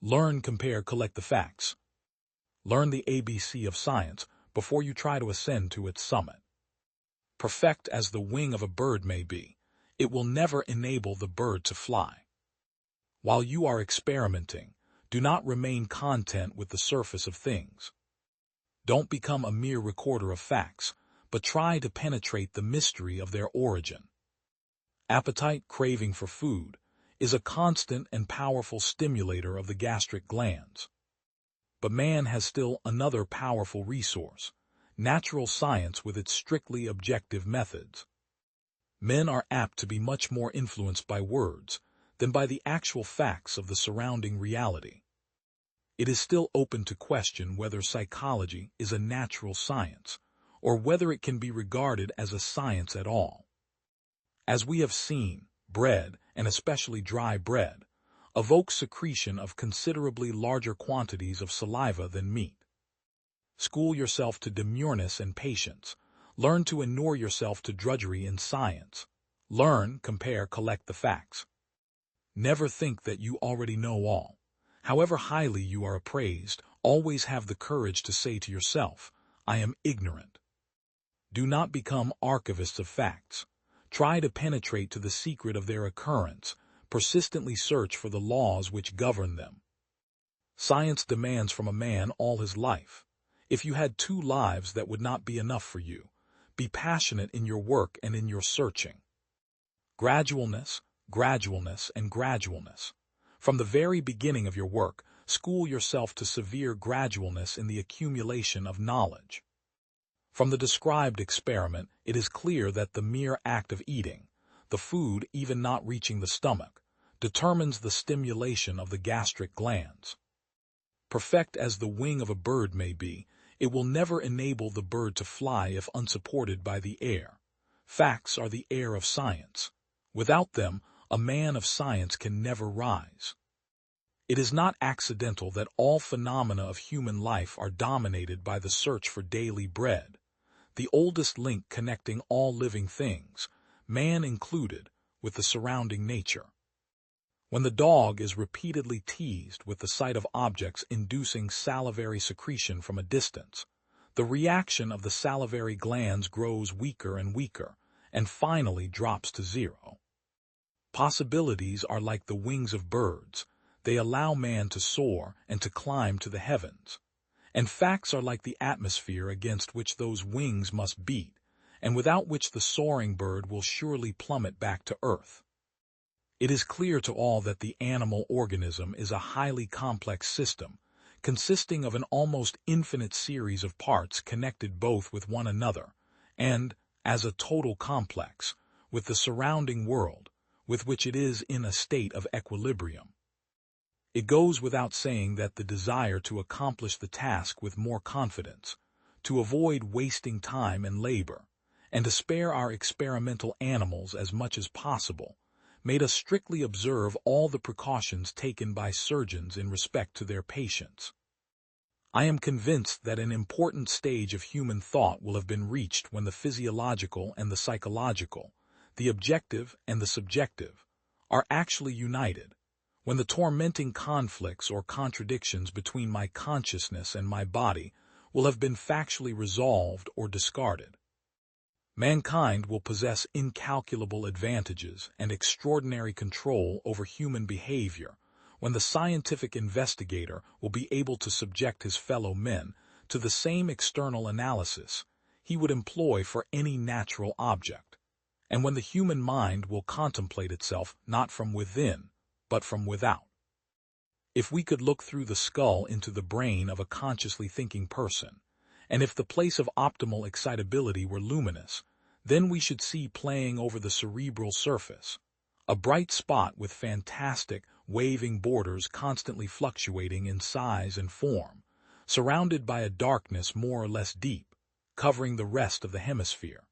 Learn, compare, collect the facts. Learn the ABC of science before you try to ascend to its summit. Perfect as the wing of a bird may be, it will never enable the bird to fly. While you are experimenting, do not remain content with the surface of things. Don't become a mere recorder of facts, but try to penetrate the mystery of their origin. Appetite, craving for food, is a constant and powerful stimulator of the gastric glands. But man has still another powerful resource: natural science with its strictly objective methods. Men are apt to be much more influenced by words than by the actual facts of the surrounding reality. It is still open to question whether psychology is a natural science, or whether it can be regarded as a science at all. As we have seen, bread, and especially dry bread, evokes secretion of considerably larger quantities of saliva than meat. School yourself to demureness and patience. Learn to inure yourself to drudgery in science. Learn, compare, collect the facts. Never think that you already know all. However highly you are appraised, always have the courage to say to yourself, "I am ignorant." Do not become archivists of facts. Try to penetrate to the secret of their occurrence, persistently search for the laws which govern them. Science demands from a man all his life. If you had 2 lives, that would not be enough for you. Be passionate in your work and in your searching. Gradualness, and gradualness. From the very beginning of your work, school yourself to severe gradualness in the accumulation of knowledge. From the described experiment, it is clear that the mere act of eating, the food even not reaching the stomach, determines the stimulation of the gastric glands. Perfect as the wing of a bird may be, it will never enable the bird to fly if unsupported by the air. Facts are the air of science. Without them, a man of science can never rise. It is not accidental that all phenomena of human life are dominated by the search for daily bread, the oldest link connecting all living things, man included, with the surrounding nature. When the dog is repeatedly teased with the sight of objects inducing salivary secretion from a distance, the reaction of the salivary glands grows weaker and weaker, and finally drops to 0. Possibilities are like the wings of birds. They allow man to soar and to climb to the heavens. And facts are like the atmosphere against which those wings must beat, and without which the soaring bird will surely plummet back to earth. It is clear to all that the animal organism is a highly complex system, consisting of an almost infinite series of parts connected both with one another, and, as a total complex, with the surrounding world, with which it is in a state of equilibrium. It goes without saying that the desire to accomplish the task with more confidence, to avoid wasting time and labor, and to spare our experimental animals as much as possible, made us strictly observe all the precautions taken by surgeons in respect to their patients. I am convinced that an important stage of human thought will have been reached when the physiological and the psychological, the objective and the subjective, are actually united, when the tormenting conflicts or contradictions between my consciousness and my body will have been factually resolved or discarded. Mankind will possess incalculable advantages and extraordinary control over human behavior when the scientific investigator will be able to subject his fellow men to the same external analysis he would employ for any natural object, and when the human mind will contemplate itself not from within, but from without. If we could look through the skull into the brain of a consciously thinking person, and if the place of optimal excitability were luminous, then we should see playing over the cerebral surface a bright spot with fantastic, waving borders constantly fluctuating in size and form, surrounded by a darkness more or less deep, covering the rest of the hemisphere.